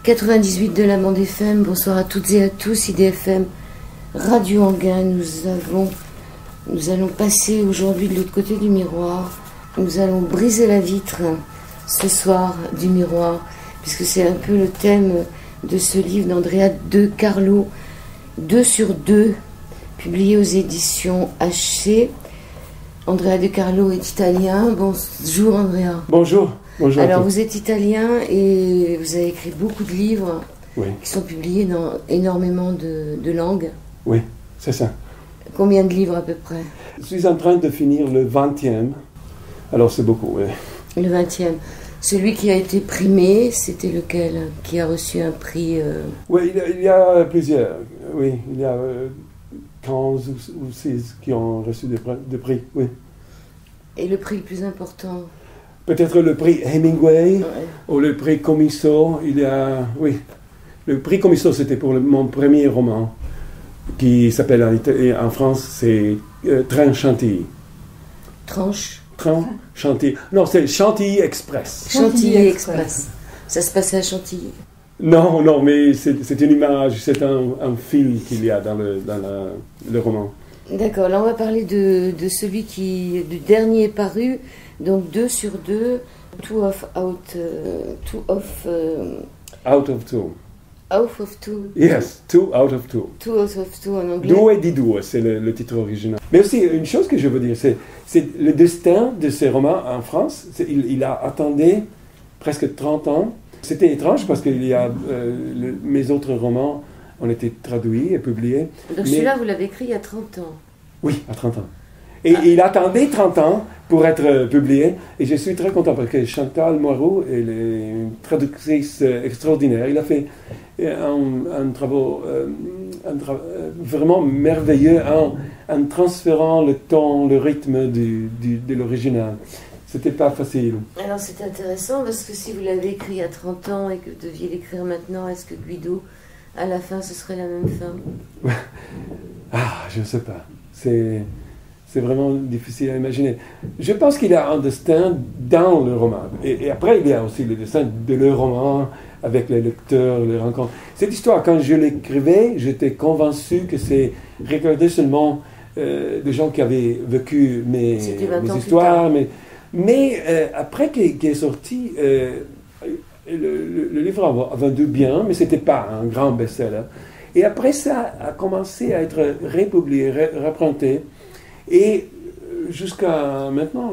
98 de la bande FM, bonsoir à toutes et à tous, IDFM, Radio Anguin, nous allons passer aujourd'hui de l'autre côté du miroir, nous allons briser la vitre ce soir du miroir, puisque c'est un peu le thème de ce livre d'Andrea De Carlo, 2 sur 2, publié aux éditions Hachette. Andrea De Carlo est italien. Bonjour Andrea. Bonjour. Bonjour. Alors vous êtes italien et vous avez écrit beaucoup de livres qui sont publiés dans énormément de langues. Oui, c'est ça. Combien de livres à peu près? Je suis en train de finir le 20e. Alors c'est beaucoup, oui. Le 20e. Celui qui a été primé, c'était lequel? Qui a reçu un prix Oui, il y a plusieurs. Oui, il y a 15 ou 6 qui ont reçu des prix, oui. Et le prix le plus important? Peut-être le prix Hemingway ou le prix Commisso. Il y a, oui. Le prix Commisso, c'était pour mon premier roman, qui s'appelle en France, c'est Train Chantilly. Tranche? Train Chantilly. Non, c'est Chantilly Express. Chantilly Express. Ça se passait à Chantilly? Non, mais c'est une image, c'est un fil qu'il y a dans le roman. D'accord, là on va parler de celui du dernier paru, donc 2 sur 2, out of two. Yes, 2 out of 2. 2 out of 2 en anglais. Due di due, c'est le titre original. Mais aussi, une chose que je veux dire, c'est le destin de ces romans en France. Il a attendu presque 30 ans. C'était étrange parce que mes autres romans ont été traduits et publiés. Donc celui-là, vous l'avez écrit il y a 30 ans? Oui, à 30 ans. Et il attendait 30 ans pour être publié. Et je suis très content parce que Chantal Moiroux, elle est une traductrice extraordinaire. Il a fait un travail vraiment merveilleux en transférant le ton, le rythme de l'original. C'était pas facile. Alors c'est intéressant parce que si vous l'avez écrit il y a 30 ans et que vous deviez l'écrire maintenant, est-ce que Guido, à la fin, ce serait la même fin? Je ne sais pas. C'est vraiment difficile à imaginer. Je pense qu'il y a un destin dans le roman. Et après, il y a aussi le destin de le roman avec les lecteurs, les rencontres. Cette histoire, quand je l'écrivais, j'étais convaincu que c'est regarder seulement des gens qui avaient vécu mes histoires. Mais après qu'il est sorti, le livre a vendu bien, mais ce n'était pas un grand best-seller. Et après, ça a commencé à être republié, reprinté. Et jusqu'à maintenant,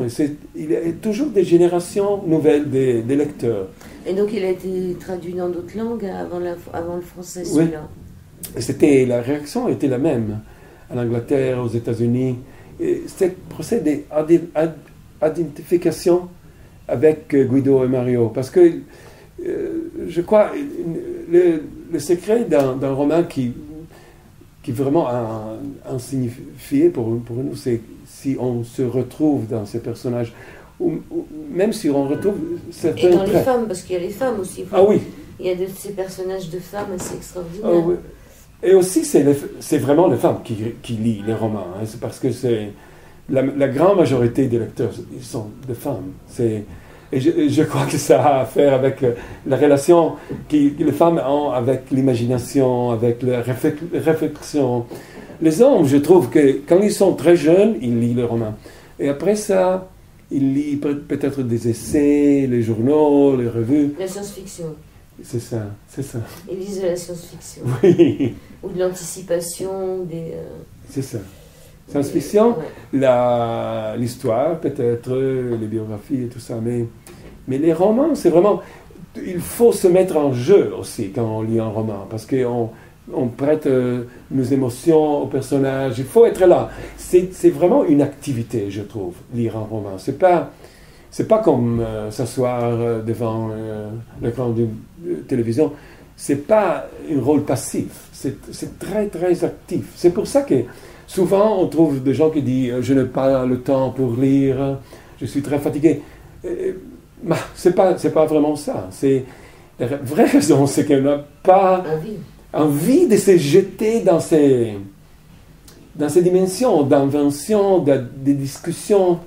il y a toujours des générations nouvelles des lecteurs. Et donc il a été traduit dans d'autres langues avant le français, celui-là? Oui. La réaction était la même. En Angleterre, aux États-Unis. Ce procès d'identification avec Guido et Mario. Parce que je crois le secret d'un roman qui vraiment a signifié pour nous, c'est si on se retrouve dans ces personnages, ou même si on retrouve certains traits. Et dans traits. les femmes, parce qu'il y a les femmes aussi. Oui. Il y a ces personnages de femmes assez extraordinaires. Oui. Et aussi, c'est vraiment les femmes qui lisent les romans. C'est parce que c'est la grande majorité des lecteurs, ils sont des femmes. Et je crois que ça a à faire avec la relation que les femmes ont avec l'imagination, avec la réflexion. Les hommes, je trouve que quand ils sont très jeunes, ils lisent le roman. Et après ça, ils lisent peut-être des essais, les journaux, les revues. La science-fiction. C'est ça. Ils lisent de la science-fiction. Oui. Ou de l'anticipation, C'est ça. Science-fiction, l'histoire, peut-être, les biographies et tout ça, mais les romans, c'est vraiment... Il faut se mettre en jeu aussi quand on lit un roman, parce qu'on prête nos émotions aux personnages, il faut être là. C'est vraiment une activité, je trouve, lire un roman. C'est pas comme s'asseoir devant l'écran de télévision. C'est pas un rôle passif, c'est très, très actif. C'est pour ça que souvent, on trouve des gens qui disent « je n'ai pas le temps pour lire, je suis très fatigué ». C'est pas vraiment ça. La vraie raison, c'est qu'on n'a pas envie de se jeter dans ces dimensions d'invention, des discussions.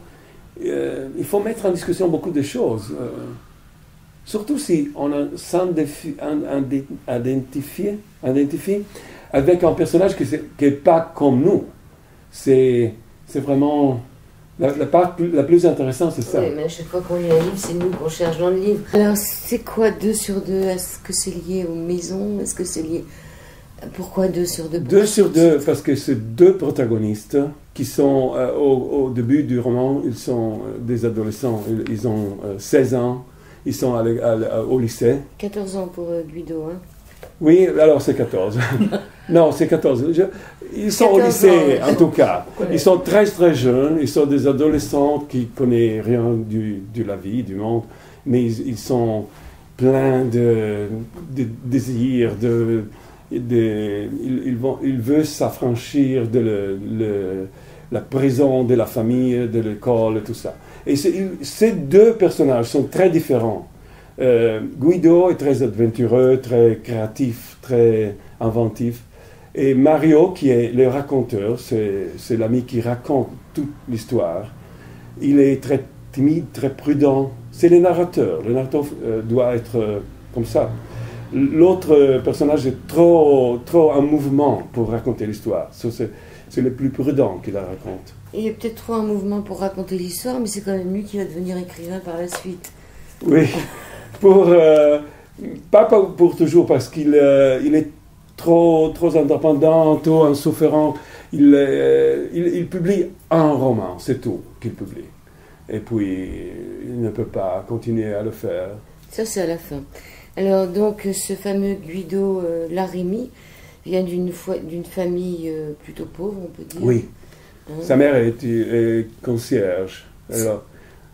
Il faut mettre en discussion beaucoup de choses. surtout si on identifie avec un personnage qui n'est pas comme nous. C'est vraiment... La part la plus intéressante, c'est ça. Oui, mais à chaque fois qu'on lit un livre, c'est nous qu'on cherche dans le livre. Alors, c'est quoi 2 sur 2? Est-ce que c'est lié aux maisons? Est-ce que c'est lié... Pourquoi 2 sur 2? 2 sur 2, parce que c'est 2 protagonistes qui sont, au début du roman, ils sont des adolescents. Ils ont 16 ans, ils sont au lycée. 14 ans pour Guido, hein? Oui, alors c'est 14. Non, c'est 14. Ils sont au lycée, en tout cas. Ouais. Ils sont très, très jeunes. Ils sont des adolescents qui ne connaissent rien de la vie, du monde. Mais ils sont pleins de désirs, ils veulent s'affranchir de la prison, de la famille, de l'école, et tout ça. Et ces 2 personnages sont très différents. Guido est très aventureux, très créatif, très inventif. Et Mario, qui est le raconteur, c'est l'ami qui raconte toute l'histoire. Il est très timide, très prudent. C'est le narrateur. Le narrateur doit être comme ça. L'autre personnage est trop en mouvement pour raconter l'histoire. C'est le plus prudent qui la raconte. Il est peut-être trop en mouvement pour raconter l'histoire, mais c'est quand même lui qui va devenir écrivain par la suite. Oui, pas pour toujours, parce qu'il est trop indépendant, trop insouffrant. Il publie un roman, c'est tout qu'il publie. Et puis, il ne peut pas continuer à le faire. Ça, c'est à la fin. Alors, donc, ce fameux Guido Larimi vient d'une famille plutôt pauvre, on peut dire. Oui. Hein? Sa mère est concierge. Alors,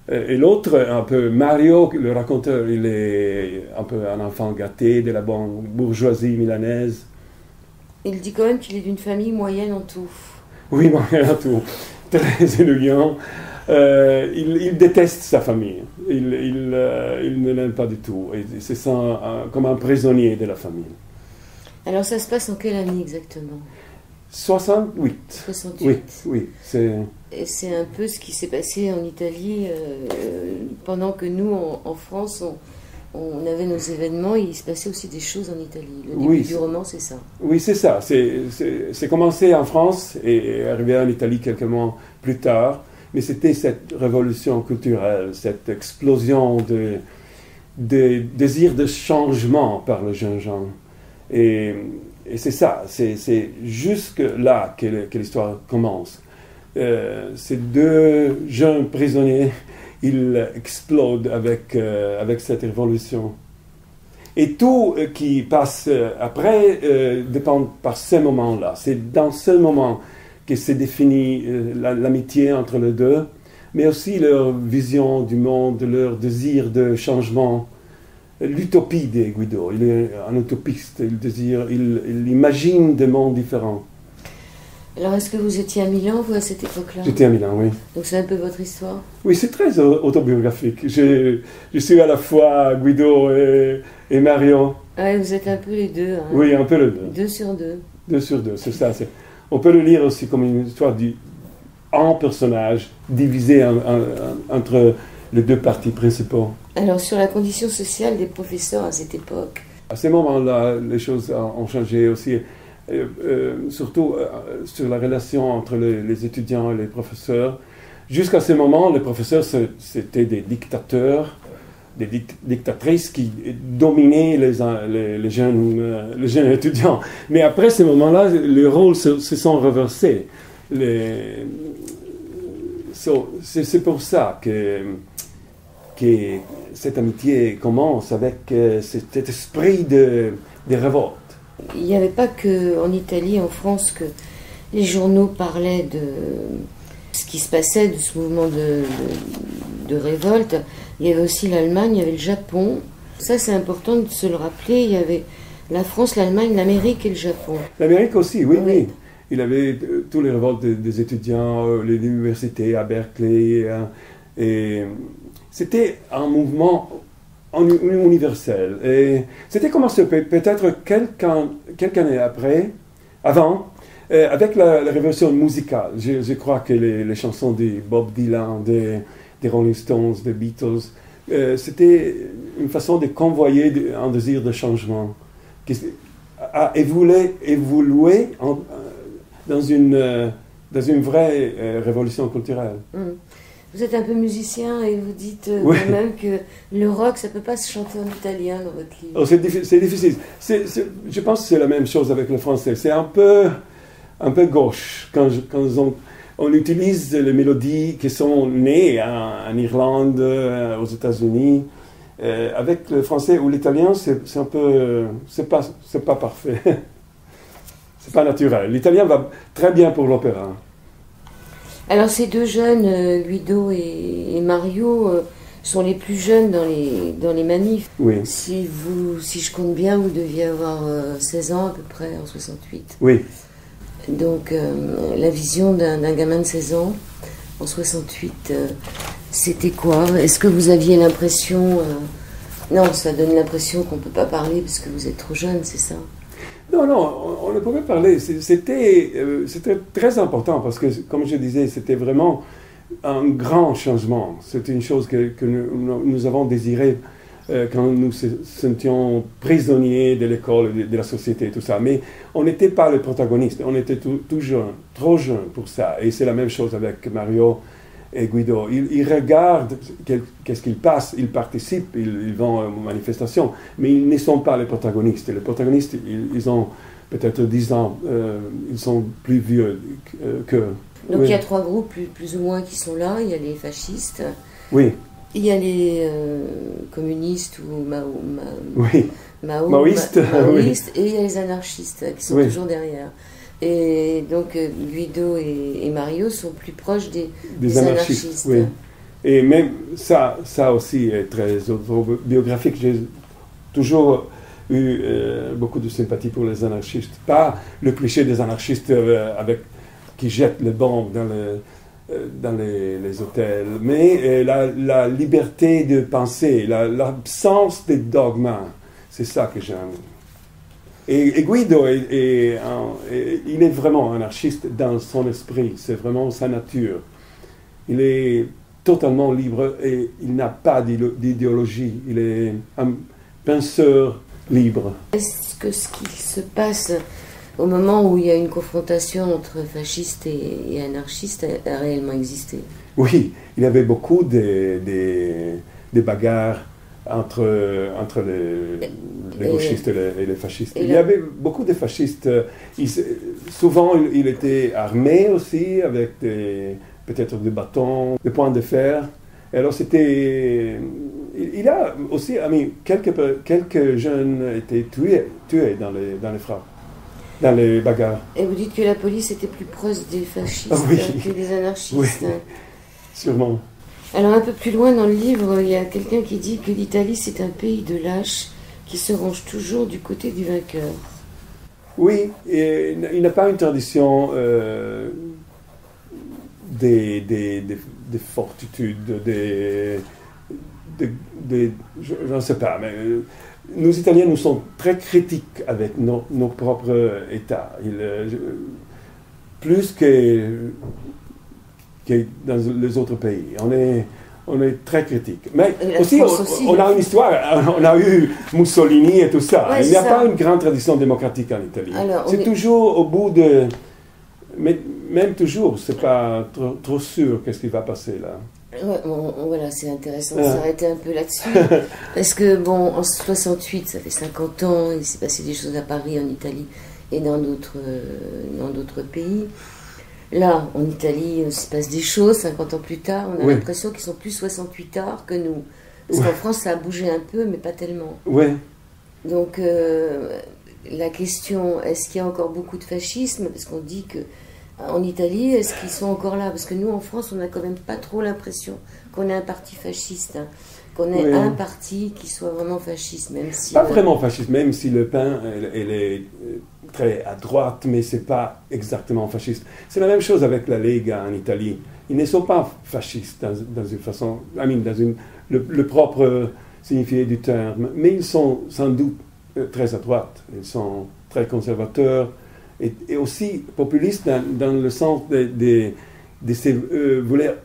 et l'autre, un peu, Mario, le raconteur, il est un peu un enfant gâté de la bonne bourgeoisie milanaise. Il dit quand même qu'il est d'une famille moyenne en tout. Oui, moyenne en tout. Très élégant. Il déteste sa famille. Il ne l'aime pas du tout. Il se sent comme un prisonnier de la famille. Alors ça se passe en quelle année exactement? 68. 68. Oui. Et c'est un peu ce qui s'est passé en Italie pendant que nous, en France, on avait nos événements. Il se passait aussi des choses en Italie. Le début du roman, c'est ça. Oui, c'est ça. C'est commencé en France et arrivé en Italie quelques mois plus tard. Mais c'était cette révolution culturelle, cette explosion de désir de changement par les jeunes gens. Et c'est ça, c'est jusque là que l'histoire commence. Ces 2 jeunes prisonniers, ils explosent avec cette révolution. Et tout qui passe après dépend par ce moment-là. C'est dans ce moment que s'est définie l'amitié entre les 2, mais aussi leur vision du monde, leur désir de changement, l'utopie de Guido. Il est un utopiste, il imagine des mondes différents. Alors, est-ce que vous étiez à Milan, vous, à cette époque-là? J'étais à Milan, oui. Donc c'est un peu votre histoire? Oui, c'est très autobiographique. Je suis à la fois Guido et Mario. Ah oui, vous êtes un peu les 2. Hein. Oui, un peu les 2. 2 sur 2. 2 sur 2, c'est ça. On peut le lire aussi comme une histoire d'un personnage divisé entre les 2 parties principaux. Alors, sur la condition sociale des professeurs à cette époque? À ce moment-là, les choses ont changé aussi, surtout sur la relation entre les étudiants et les professeurs. Jusqu'à ce moment, les professeurs, c'était des dictateurs, des dictatrices qui dominaient les jeunes étudiants. Mais après ce moment-là, les rôles se sont reversés. C'est pour ça que cette amitié commence avec cet esprit de révolte. Il n'y avait pas qu'en Italie, en France, que les journaux parlaient de ce qui se passait, de ce mouvement de révolte. Il y avait aussi l'Allemagne, il y avait le Japon. Ça, c'est important de se le rappeler. Il y avait la France, l'Allemagne, l'Amérique et le Japon. L'Amérique aussi, oui. Il y avait tous les révoltes des étudiants, les universités à Berkeley. Et c'était un mouvement universel. Et c'était commencé peut-être quelques années avant, avec la révolution musicale. Je crois que les chansons de Bob Dylan, des Rolling Stones, des Beatles, c'était une façon de convoyer un désir de changement qui a évolué dans une vraie révolution culturelle. Vous êtes un peu musicien et vous dites même que le rock, ça ne peut pas se chanter en italien dans votre livre. Oh, c'est difficile. Je pense que c'est la même chose avec le français. C'est un peu gauche quand on utilise les mélodies qui sont nées en Irlande, aux États-Unis. Avec le français ou l'italien, c'est un peu, c'est pas parfait. C'est pas naturel. L'italien va très bien pour l'opéra. Alors ces deux jeunes, Guido et Mario, sont les plus jeunes dans les manifs. Oui. Si je compte bien, vous deviez avoir 16 ans à peu près en 68. Oui. Donc la vision d'un gamin de 16 ans en 68, c'était quoi? Est-ce que vous aviez l'impression... Non, ça donne l'impression qu'on ne peut pas parler parce que vous êtes trop jeune, c'est ça? Non, on ne pouvait parler. C'était très important parce que, comme je disais, c'était vraiment un grand changement. C'était une chose que nous avons désiré quand nous sentions prisonniers de l'école, de la société, tout ça. Mais on n'était pas les protagonistes. On était tout jeunes, trop jeunes pour ça. Et c'est la même chose avec Mario et Guido. Ils regardent qu'est-ce qu'il passe, ils participent, ils vont aux manifestations, mais ils ne sont pas les protagonistes. Les protagonistes, ils ont peut-être 10 ans, ils sont plus vieux qu'eux. Donc il y a 3 groupes plus ou moins qui sont là. Il y a les fascistes, oui. Il y a les communistes ou maoïstes, oui. Et il y a les anarchistes qui sont toujours derrière. Et donc Guido et Mario sont plus proches des anarchistes. Oui. Et même ça aussi est très autobiographique. J'ai toujours eu beaucoup de sympathie pour les anarchistes. Pas le cliché des anarchistes qui jettent les bombes dans les hôtels, mais la liberté de penser, l'absence des dogmes. C'est ça que j'aime. Et Guido, il est vraiment anarchiste dans son esprit, c'est vraiment sa nature. Il est totalement libre et il n'a pas d'idéologie, il est un penseur libre. Est-ce que ce qui se passe au moment où il y a une confrontation entre fascistes et anarchistes a réellement existé? Oui, il y avait beaucoup de bagarres entre les gauchistes et les fascistes. Il y avait beaucoup de fascistes. Souvent, il était armé aussi, avec peut-être des bâtons, des poings de fer. Et alors, il a aussi, quelques jeunes étaient tués dans les frappes, dans les bagarres. Et vous dites que la police était plus proche des fascistes que des anarchistes. Oui, sûrement. Alors un peu plus loin dans le livre, il y a quelqu'un qui dit que l'Italie c'est un pays de lâches qui se range toujours du côté du vainqueur. Oui, et il n'a pas une tradition des fortitudes, je ne sais pas, mais nous Italiens, nous sommes très critiques avec nos propres États. Plus que dans les autres pays. On est très critique. Mais aussi, on a une histoire. On a eu Mussolini et tout ça. Ouais, il n'y a pas une grande tradition démocratique en Italie. C'est toujours au bout de... Mais même toujours, c'est pas trop sûr qu'est-ce qui va passer là. Ouais, voilà, c'est intéressant de s'arrêter un peu là-dessus. Parce que, en 68, ça fait 50 ans, il s'est passé des choses à Paris, en Italie et dans d'autres pays. Là, en Italie, il se passe des choses, 50 ans plus tard, on a l'impression qu'ils sont plus 68 tard que nous. Parce qu'en France, ça a bougé un peu, mais pas tellement. Oui. Donc, la question, est-ce qu'il y a encore beaucoup de fascisme? Parce qu'on dit que en Italie, est-ce qu'ils sont encore là? Parce que nous, en France, on n'a quand même pas trop l'impression qu'on ait un parti fasciste, qu'on ait un parti qui soit vraiment fasciste, même si... Pas vraiment fasciste, même si Le Pen, elle est très à droite, mais c'est pas exactement fasciste. C'est la même chose avec la Lega en Italie. Ils ne sont pas fascistes dans une façon, le propre signifié du terme, mais ils sont sans doute très à droite. Ils sont très conservateurs et aussi populistes dans le sens de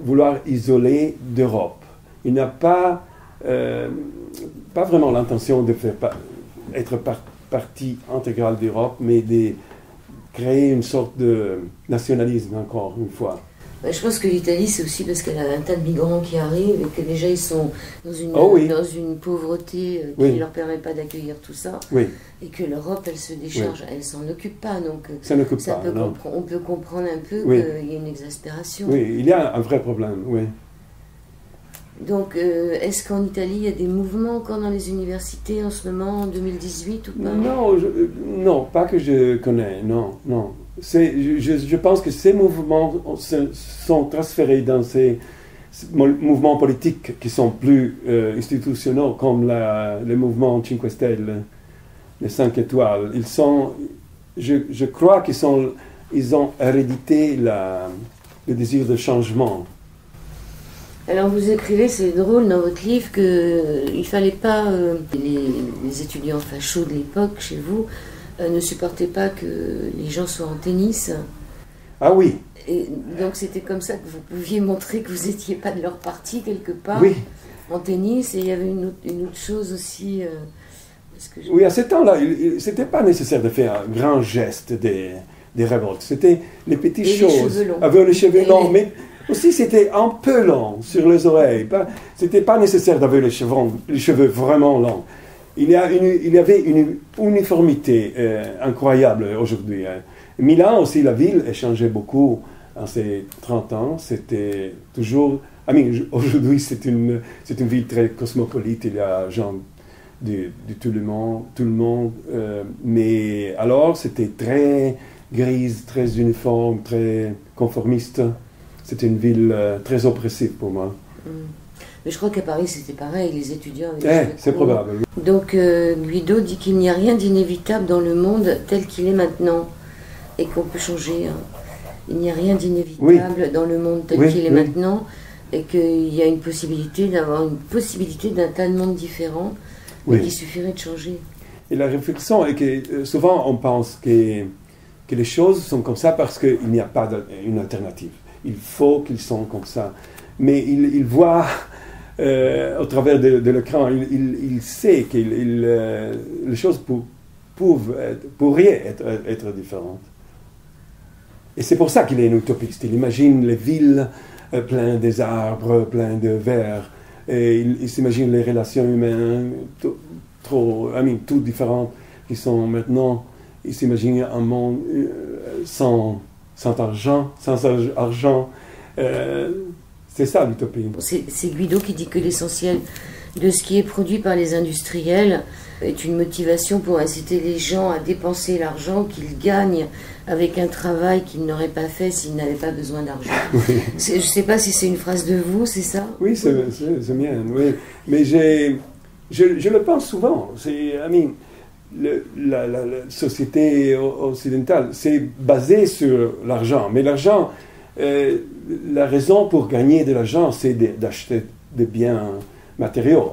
vouloir isoler d'Europe. Il n'y a pas pas vraiment l'intention de faire être partie intégrale d'Europe, mais de créer une sorte de nationalisme, encore une fois. Je pense que l'Italie, c'est aussi parce qu'elle a un tas de migrants qui arrivent et que déjà ils sont dans une, dans une pauvreté qui ne leur permet pas d'accueillir tout ça. Et que l'Europe, elle se décharge, elle ne s'en occupe pas. Donc on peut comprendre un peu qu'il y a une exaspération. Oui, il y a un vrai problème, oui. Donc, est-ce qu'en Italie, il y a des mouvements encore dans les universités en ce moment, en 2018 ou pas? Non, non, pas que je connais, non. Je pense que ces mouvements sont transférés dans ces mouvements politiques qui sont plus institutionnels, comme le mouvement 5 Stelle, les 5 étoiles. Je crois ils ont hérédité le désir de changement. Alors vous écrivez, c'est drôle dans votre livre, qu'il ne fallait pas, les étudiants fachos de l'époque chez vous ne supportaient pas que les gens soient en tennis. Ah oui. Et donc c'était comme ça que vous pouviez montrer que vous n'étiez pas de leur parti quelque part, en tennis. Et il y avait une autre chose aussi. Oui, à ce temps-là, ce n'était pas nécessaire de faire un grand geste des révoltes. C'était les petites choses. Avec les cheveux longs, mais aussi c'était un peu long sur les oreilles. Ce n'était pas nécessaire d'avoir les cheveux vraiment longs. Il y avait une uniformité incroyable aujourd'hui. Milan aussi, la ville, a changé beaucoup en ces 30 ans. C'était toujours... aujourd'hui, c'est une ville très cosmopolite. Il y a gens de tout le monde. Mais alors, c'était très grise, très uniforme, très conformiste. C'était une ville très oppressive pour moi. Mais je crois qu'à Paris, c'était pareil, les étudiants... c'est probable. Donc, Guido dit qu'il n'y a rien d'inévitable dans le monde tel qu'il est maintenant, et qu'on peut changer. Il n'y a rien d'inévitable dans le monde tel qu'il est maintenant, et qu'il y a une possibilité d'un tas de mondes différents, mais qu'il suffirait de changer. Et la réflexion est que souvent, on pense que les choses sont comme ça parce qu'il n'y a pas une alternative. Il faut qu'ils soient comme ça. Mais il voit... au travers de l'écran, il sait que les choses pourraient être différentes. Et c'est pour ça qu'il est un utopiste. Il imagine les villes pleines des arbres, pleines de verre. Et il s'imagine les relations humaines toutes différentes qui sont maintenant. Il s'imagine un monde sans argent. C'est ça l'utopie. C'est Guido qui dit que l'essentiel de ce qui est produit par les industriels est une motivation pour inciter les gens à dépenser l'argent qu'ils gagnent avec un travail qu'ils n'auraient pas fait s'ils n'avaient pas besoin d'argent. Je ne sais pas si c'est une phrase de vous, c'est ça? Oui, c'est mien, oui. Mais je le pense souvent. La société occidentale, c'est basé sur l'argent. Mais l'argent... la raison pour gagner de l'argent, c'est d'acheter des biens matériaux.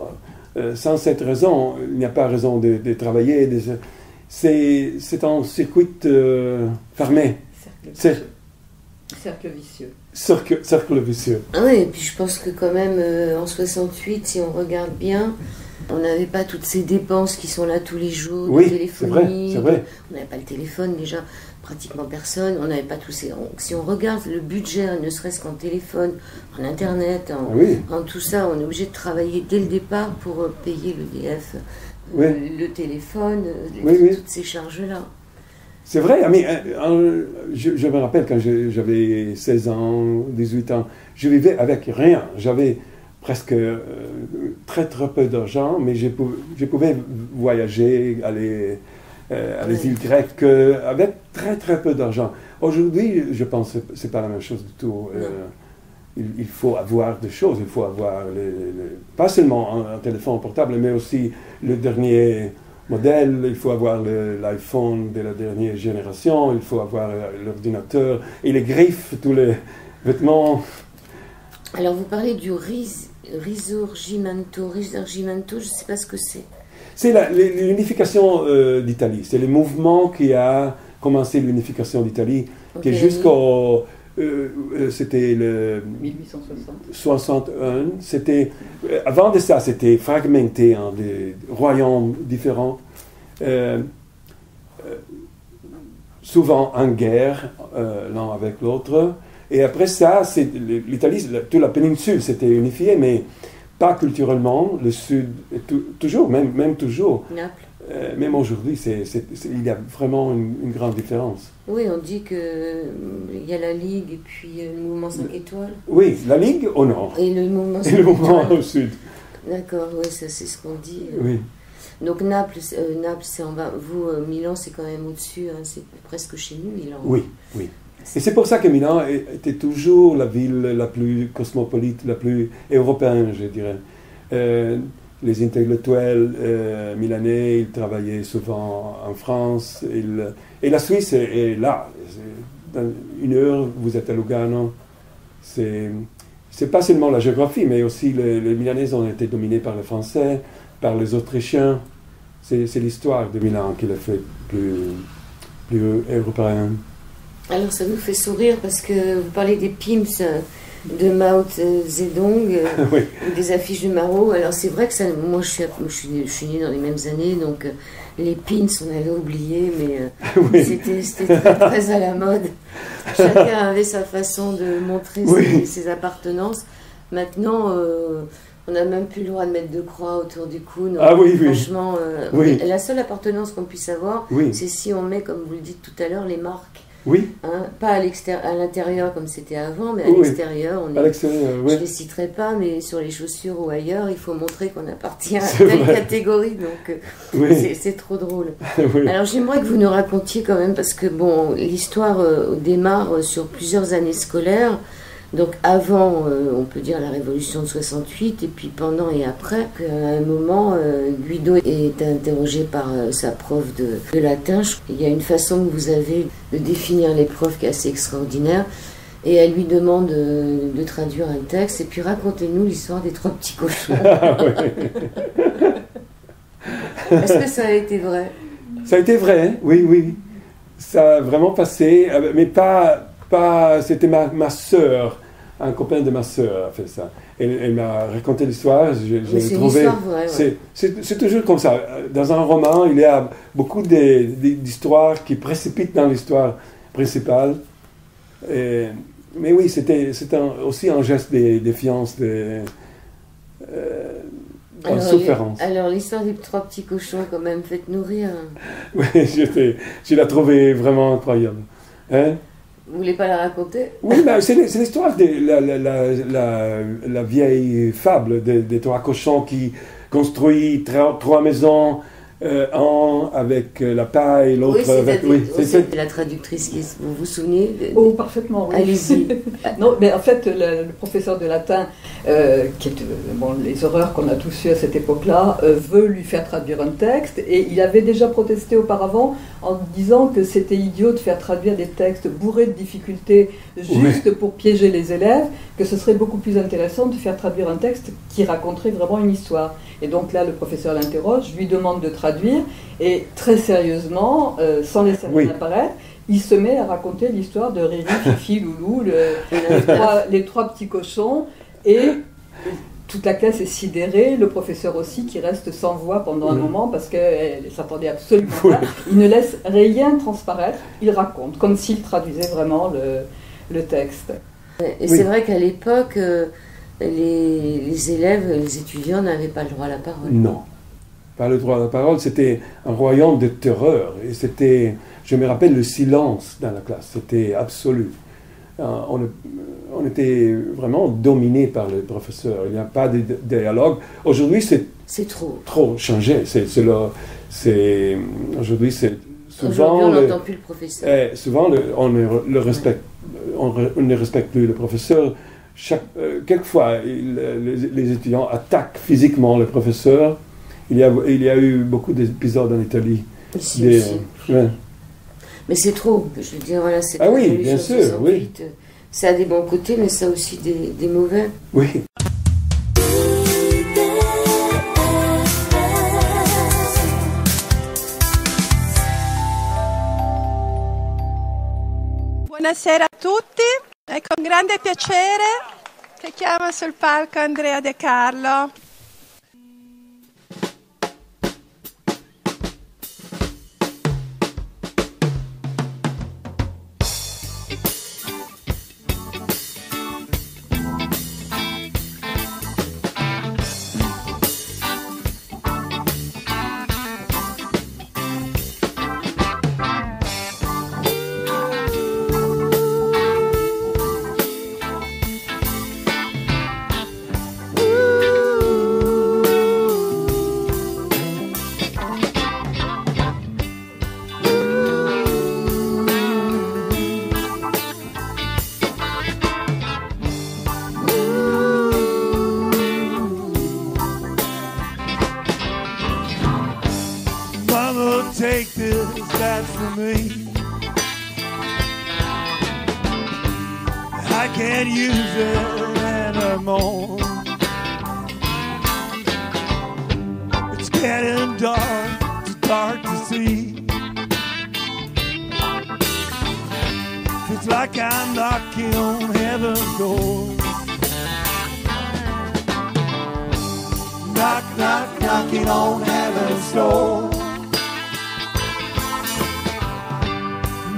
Sans cette raison, il n'y a pas raison de travailler. C'est un circuit fermé. Cercle vicieux. Cercle vicieux. Ah oui, et puis je pense que quand même, en 68, si on regarde bien, on n'avait pas toutes ces dépenses qui sont là tous les jours, de téléphonie. C'est vrai. On n'avait pas le téléphone déjà. Pratiquement personne, on n'avait pas tous ces... Si on regarde le budget, ne serait-ce qu'en téléphone, en internet, en tout ça, on est obligé de travailler dès le départ pour payer l'EDF, le téléphone, toutes ces charges-là. C'est vrai, je me rappelle quand j'avais 16 ans, 18 ans, je vivais avec rien. J'avais presque très peu d'argent, mais je pouvais voyager, aller... à les îles grecques avec très peu d'argent. Aujourd'hui, je pense que ce n'est pas la même chose du tout. Il faut avoir des choses, il faut avoir pas seulement un téléphone portable, mais aussi le dernier modèle, il faut avoir l'iPhone de la dernière génération, il faut avoir l'ordinateur et les griffes, tous les vêtements. Alors vous parlez du Risorgimento, je ne sais pas ce que c'est. C'est l'unification d'Italie. C'est le mouvement qui a commencé l'unification d'Italie, qui est jusqu'au c'était le 1860. 61. Avant de ça, c'était fragmenté en des royaumes différents, souvent en guerre l'un avec l'autre. Et après ça, l'Italie, toute la péninsule s'était unifiée, mais pas culturellement. Le Sud, toujours, même toujours. Naples. Même aujourd'hui, il y a vraiment une grande différence. Oui, on dit qu'il y a la Ligue et puis le mouvement 5 étoiles. Oui, la Ligue au nord. Et le mouvement 5 Et le mouvement étoiles. au sud. D'accord, oui, ça c'est ce qu'on dit. Oui. Donc Naples, c'est en bas. Vous, Milan, c'est quand même au-dessus, hein, c'est presque chez nous, Milan. Oui, oui. Et c'est pour ça que Milan était toujours la ville la plus cosmopolite, la plus européenne, je dirais. Les intellectuels milanais, ils travaillaient souvent en France. Et la Suisse est là. Dans une heure, vous êtes à Lugano. C'est pas seulement la géographie, mais aussi les Milanais ont été dominés par les Français, par les Autrichiens. C'est l'histoire de Milan qui l'a fait plus européen. Alors ça nous fait sourire parce que vous parlez des pimps de Mao Zedong, Oui. ou des affiches de Mao. Alors c'est vrai que ça, moi je suis née dans les mêmes années, donc les pins on avait oublié, mais Oui. c'était très, très à la mode. Chacun avait sa façon de montrer Oui. ses appartenances. Maintenant, on n'a même plus le droit de mettre de croix autour du cou. Donc, Ah oui, oui. franchement, Oui. la seule appartenance qu'on puisse avoir, Oui. c'est si on met, comme vous le dites tout à l'heure, les marques. Oui, Hein, pas à l'intérieur comme c'était avant, mais à Oui. l'extérieur. à l'extérieur, Je oui. ne les citerai pas, mais sur les chaussures ou ailleurs, il faut montrer qu'on appartient à C'est telle vrai. catégorie. Donc Oui. c'est trop drôle. Oui. Alors j'aimerais que vous nous racontiez quand même, parce que bon, l'histoire démarre sur plusieurs années scolaires. Donc avant, on peut dire la Révolution de 68, et puis pendant et après, à un moment, Guido est interrogé par sa prof de latin. Il y a une façon que vous avez de définir les profs qui est assez extraordinaire, et elle lui demande de traduire un texte, et puis racontez-nous l'histoire des 3 petits cochons. Ah, oui. Est-ce que ça a été vrai? Ça a été vrai, hein? Oui, oui. Ça a vraiment passé, mais pas c'était ma sœur, un copain de ma sœur a fait ça. Elle m'a raconté l'histoire, Mais c'est une histoire vraie, ouais. C'est toujours comme ça. Dans un roman, il y a beaucoup d'histoires qui précipitent dans l'histoire principale. Mais oui, c'était aussi un geste de défiance, en souffrance. Alors l'histoire des 3 petits cochons, quand même, faites-nous rire. Oui, je l'ai trouvé vraiment incroyable. Hein? Vous voulez pas la raconter? Oui, ben, c'est l'histoire de la vieille fable des 3 cochons qui construisent 3 maisons, un avec la paille, l'autre Oui, avec... c'est la traductrice qui vous vous souvenez Oh, parfaitement, oui. Allez-y. Non, mais en fait, le professeur de latin, qui est, les horreurs qu'on a tous eues à cette époque-là, veut lui faire traduire un texte, et il avait déjà protesté auparavant en disant que c'était idiot de faire traduire des textes bourrés de difficultés juste pour piéger les élèves, que ce serait beaucoup plus intéressant de faire traduire un texte qui raconterait vraiment une histoire. Et donc là, le professeur l'interroge, lui demande de traduire, et très sérieusement, sans laisser rien apparaître, il se met à raconter l'histoire de Riri, Fifi, Loulou, les 3 petits cochons, et toute la classe est sidérée, le professeur aussi, qui reste sans voix pendant un moment parce qu'elle ne s'attendait absolument pas. Il ne laisse rien transparaître, il raconte, comme s'il traduisait vraiment le texte. Et c'est vrai qu'à l'époque, les élèves, les étudiants n'avaient pas le droit à la parole. Non, pas le droit à la parole. C'était un royaume de terreur. Et c'était, je me rappelle, le silence dans la classe. C'était absolu. On était vraiment dominé par le professeur. Il n'y a pas de dialogue. Aujourd'hui, c'est trop changé. Aujourd'hui, c'est souvent... Aujourd'hui, on n'entend plus le professeur. Souvent, on ne respecte plus le professeur. Quelquefois, les étudiants attaquent physiquement le professeur. Il y a eu beaucoup d'épisodes en Italie. Ici aussi. Mais c'est trop. Je veux dire, voilà, c'est oui, bien sûr, 68, oui. Ça a des bons côtés, mais ça a aussi des mauvais. Oui. Buonasera a tutti. È con grande piacere che chiamo sul palco Andrea De Carlo. Take this, that's for me. I can't use it anymore. It's getting dark, too dark to see. Feels like I'm knocking on heaven's door. Knock, knock, knocking on heaven's door.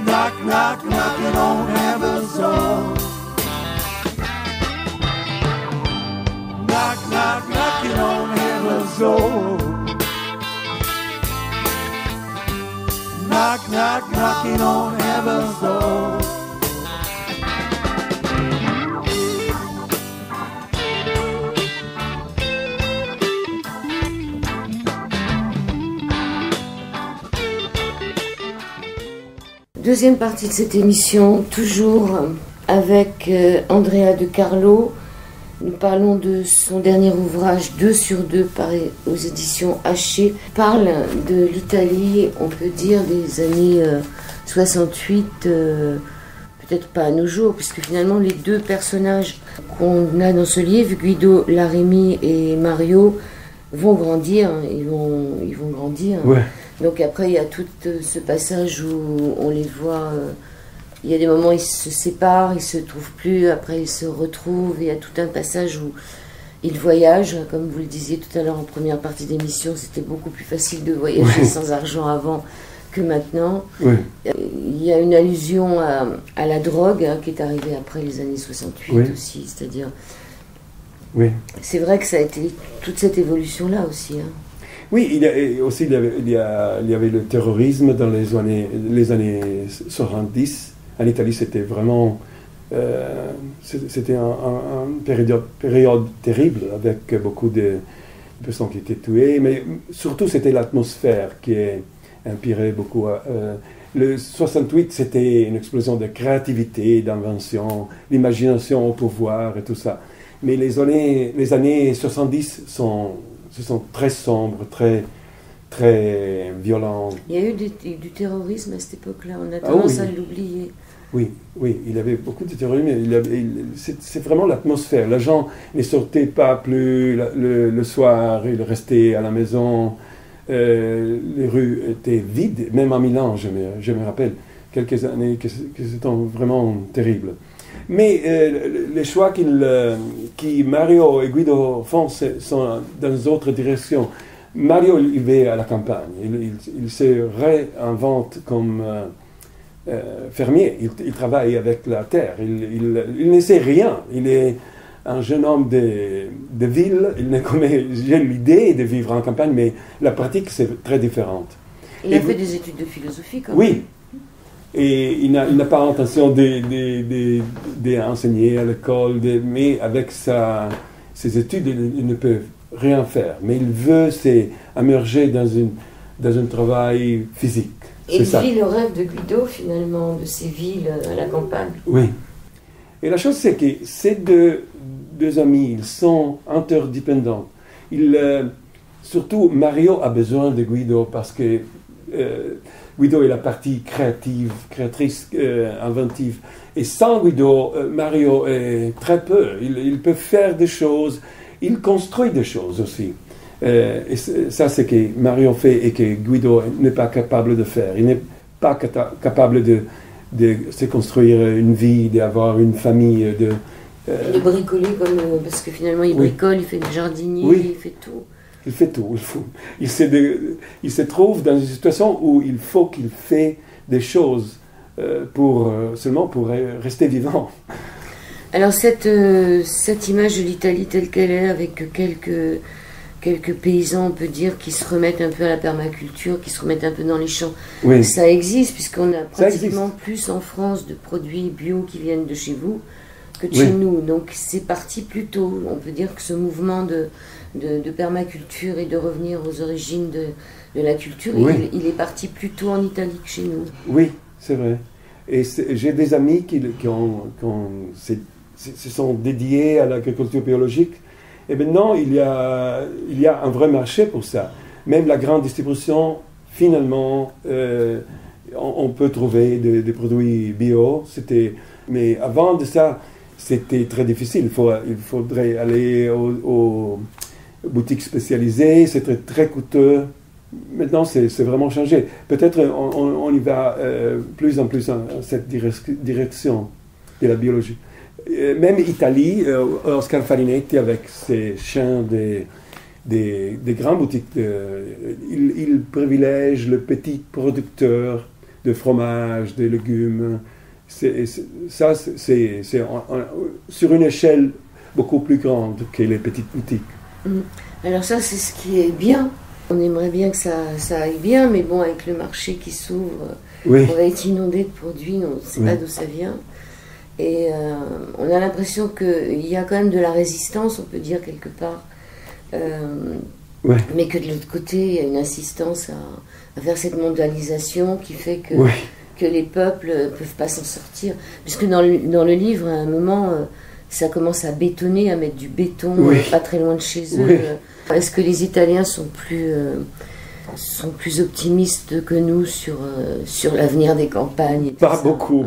Knock, knock, knocking on heaven's door. Knock, knock, knocking on heaven's door. Knock, knock, knocking on heaven's door. Deuxième partie de cette émission, toujours avec Andrea De Carlo. Nous parlons de son dernier ouvrage 2 sur 2 paru aux éditions Hachette. Parle de l'Italie, on peut dire des années 68, peut-être pas à nos jours, puisque finalement les deux personnages qu'on a dans ce livre, Guido Larimi et Mario, vont grandir, ils vont grandir. Ouais. Donc après, il y a tout ce passage où on les voit, il y a des moments où ils se séparent, ils se trouvent plus, après ils se retrouvent, il y a tout un passage où ils voyagent, comme vous le disiez tout à l'heure en première partie d'émission, c'était beaucoup plus facile de voyager sans argent avant que maintenant. Il y a une allusion à la drogue qui est arrivée après les années 68 aussi, c'est-à-dire... C'est vrai que ça a été toute cette évolution-là aussi. Oui, il y avait le terrorisme dans les années 70. En Italie, c'était vraiment c'était une période terrible avec beaucoup de personnes qui étaient tuées, mais surtout c'était l'atmosphère qui inspirait beaucoup. Le 68, c'était une explosion de créativité, d'invention, l'imagination au pouvoir et tout ça. Mais les années 70 sont très sombres, très violents. Il y a eu du terrorisme à cette époque-là, on a tendance à l'oublier. Oui, il y avait beaucoup de terrorisme. C'est vraiment l'atmosphère. Les gens ne sortaient pas plus le soir, ils restaient à la maison. Les rues étaient vides, même à Milan, je me rappelle, quelques années que c'était vraiment terrible. Mais les choix que Mario et Guido font sont dans d'autres directions. Mario, il va à la campagne, il se réinvente comme fermier, il travaille avec la terre, il ne sait rien, il est un jeune homme de ville, il n'a jamais l'idée de vivre en campagne, mais la pratique c'est très différente. Il a fait des études de philosophie quand même. Oui. Et il n'a pas l'intention d'enseigner à l'école, mais avec ses études, il ne peut rien faire. Mais il veut s'immerger dans un travail physique. Et il vit le rêve de Guido, finalement, de ces villes à la campagne. Oui. Et la chose, c'est que ces deux amis, ils sont interdépendants. Surtout, Mario a besoin de Guido parce que... Guido est la partie créatrice, inventive. Et sans Guido, Mario est très peu. Il peut faire des choses, il construit des choses aussi. Et ça, c'est ce que Mario fait et que Guido n'est pas capable de faire. Il n'est pas capable de de se construire une vie, d'avoir une famille, de bricoler parce que finalement il bricole, il fait des jardiniers, il fait tout. Il fait tout. Il se trouve dans une situation où il faut qu'il fait des choses seulement pour rester vivant. Alors cette image de l'Italie telle qu'elle est, avec quelques paysans, on peut dire, qui se remettent un peu à la permaculture, qui se remettent un peu dans les champs, ça existe, puisqu'on a pratiquement plus en France de produits bio qui viennent de chez vous que de chez nous. Donc c'est parti plus tôt. On peut dire que ce mouvement de permaculture et de revenir aux origines de la culture, il est parti plus tôt en Italie que chez nous. Oui, c'est vrai. Et j'ai des amis qui se sont dédiés à l'agriculture biologique. Et maintenant, il y a un vrai marché pour ça. Même la grande distribution, finalement, on peut trouver des produits bio. Mais avant de ça, c'était très difficile. Il faudrait aller aux boutiques spécialisées. C'était très coûteux. Maintenant, c'est vraiment changé. Peut-être on y va plus en plus dans cette direction de la biologie. Même Italie, Oscar Farinetti avec ses chaînes des grandes boutiques, il privilège le petit producteur de fromage, de légumes. C'est sur une échelle beaucoup plus grande que les petites boutiques. Alors ça, c'est ce qui est bien. On aimerait bien que ça aille bien, mais bon, avec le marché qui s'ouvre, on va être inondé de produits, on ne sait pas d'où ça vient. Et on a l'impression qu'il y a quand même de la résistance, on peut dire quelque part, mais que de l'autre côté, il y a une insistance à faire cette mondialisation qui fait que les peuples ne peuvent pas s'en sortir. Puisque dans le livre, à un moment, ça commence à bétonner, à mettre du béton pas très loin de chez eux. Est-ce que les Italiens sont plus optimistes que nous sur l'avenir des campagnes? Pas beaucoup.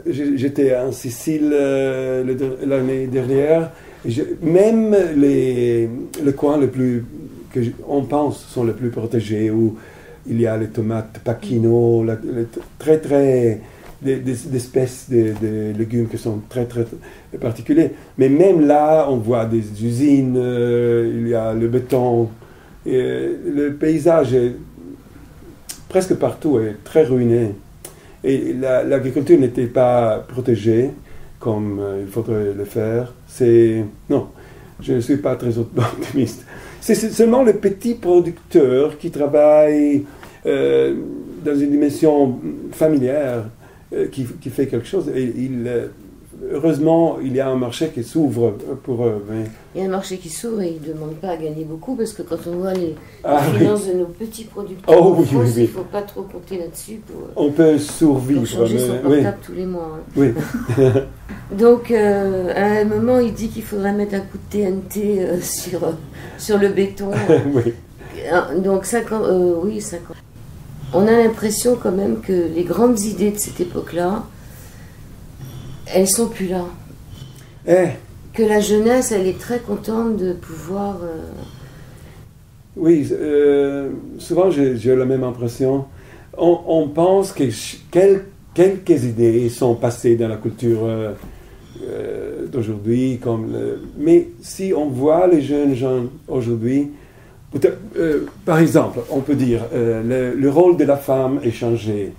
J'étais en Sicile l'année dernière. Même le coin on pense sont les plus protégés, où il y a les tomates Pacchino, des espèces de légumes qui sont très très particuliers. Mais même là, on voit des usines, il y a le béton. Le paysage est presque partout est très ruiné. Et l'agriculture n'était pas protégée comme il faudrait le faire. Non, je ne suis pas très optimiste. C'est seulement le petit producteur qui travaille dans une dimension familière qui fait quelque chose. Et heureusement, il y a un marché qui s'ouvre pour eux. Il y a un marché qui s'ouvre et ils ne demandent pas à gagner beaucoup, parce que quand on voit les finances de nos petits producteurs en France, il ne faut pas trop compter là-dessus. On peut survivre. Pour changer son portable tous les mois. Oui. Donc, à un moment, il dit qu'il faudrait mettre un coup de TNT sur le béton. Oui. Donc, 50. On a l'impression quand même que les grandes idées de cette époque-là, elles sont plus là. Que la jeunesse, elle est très contente de pouvoir... Oui, souvent j'ai la même impression. On pense que quelques idées sont passées dans la culture d'aujourd'hui, mais si on voit les jeunes gens aujourd'hui, par exemple, on peut dire le rôle de la femme est changé.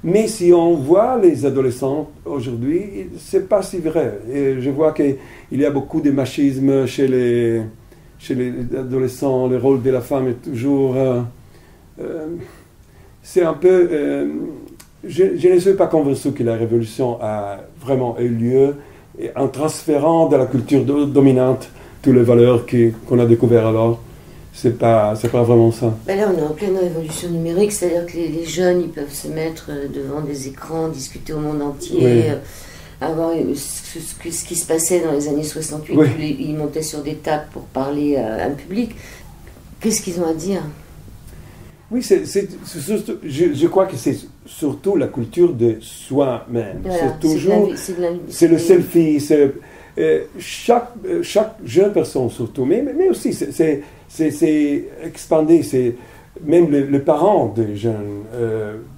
Mais si on voit les adolescents aujourd'hui, c'est pas si vrai. Et je vois qu'il y a beaucoup de machisme chez les adolescents. Le rôle de la femme est toujours... c'est un peu... je ne suis pas convaincu que la révolution a vraiment eu lieu en transférant de la culture dominante toutes les valeurs qu'on a découvertes alors. C'est pas vraiment ça. Ben là, on est en pleine révolution numérique, c'est-à-dire que les jeunes, ils peuvent se mettre devant des écrans, discuter au monde entier, avoir ce qui se passait dans les années 68, où ils montaient sur des tables pour parler à un public. Qu'est-ce qu'ils ont à dire? Oui, je crois que c'est surtout la culture de soi-même. Voilà, c'est le selfie, chaque jeune personne surtout, mais aussi c'est expandé, même les parents des jeunes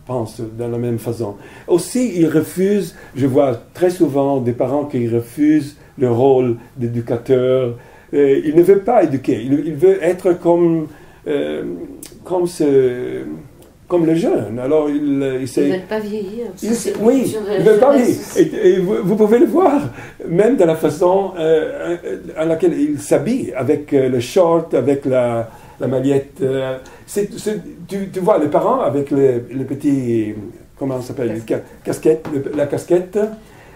pensent de la même façon. Aussi, ils refusent, je vois très souvent des parents qui refusent le rôle d'éducateur. Ils ne veulent pas éduquer, ils veulent être comme le jeune. Alors, ils ne veulent pas vieillir. Oui, ils ne veulent pas vieillir. Et vous pouvez le voir, même dans la façon à laquelle ils s'habillent, avec le short, avec la mallette. Tu vois les parents avec le petit, comment ça s'appelle, la casquette,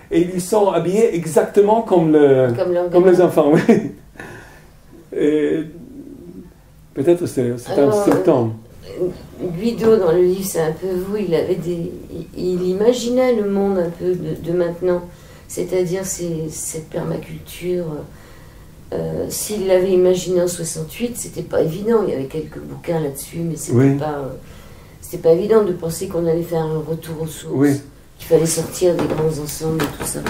et ils sont habillés exactement comme les enfants. Oui. Peut-être c'est un symptôme. Guido, dans le livre, c'est un peu vous, il imaginait le monde un peu de maintenant, c'est-à-dire cette permaculture. S'il l'avait imaginé en 68, c'était pas évident. Il y avait quelques bouquins là-dessus, mais c'était pas évident de penser qu'on allait faire un retour aux sources, qu'il fallait sortir des grands ensembles et tout ça.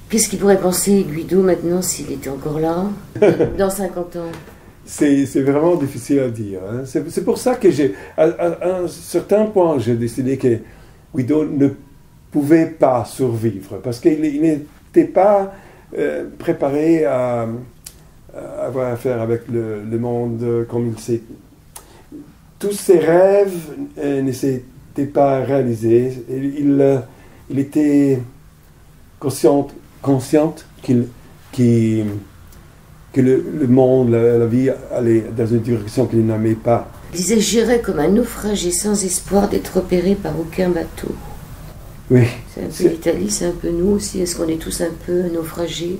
Qu'est-ce qu'il pourrait penser Guido maintenant s'il était encore là, dans 50 ans? C'est vraiment difficile à dire. Hein. C'est pour ça que à un certain point, j'ai décidé que Guido ne pouvait pas survivre, parce qu'il n'était pas préparé à avoir affaire avec le monde comme il sait. Tous ses rêves ne s'étaient pas réalisés. Il était conscient que le monde, la vie allait dans une direction qu'il n'aimait pas. Il disait « J'irai comme un naufragé sans espoir d'être repéré par aucun bateau ». Oui. C'est un peu l'Italie, c'est un peu nous aussi. Est-ce qu'on est tous un peu naufragés,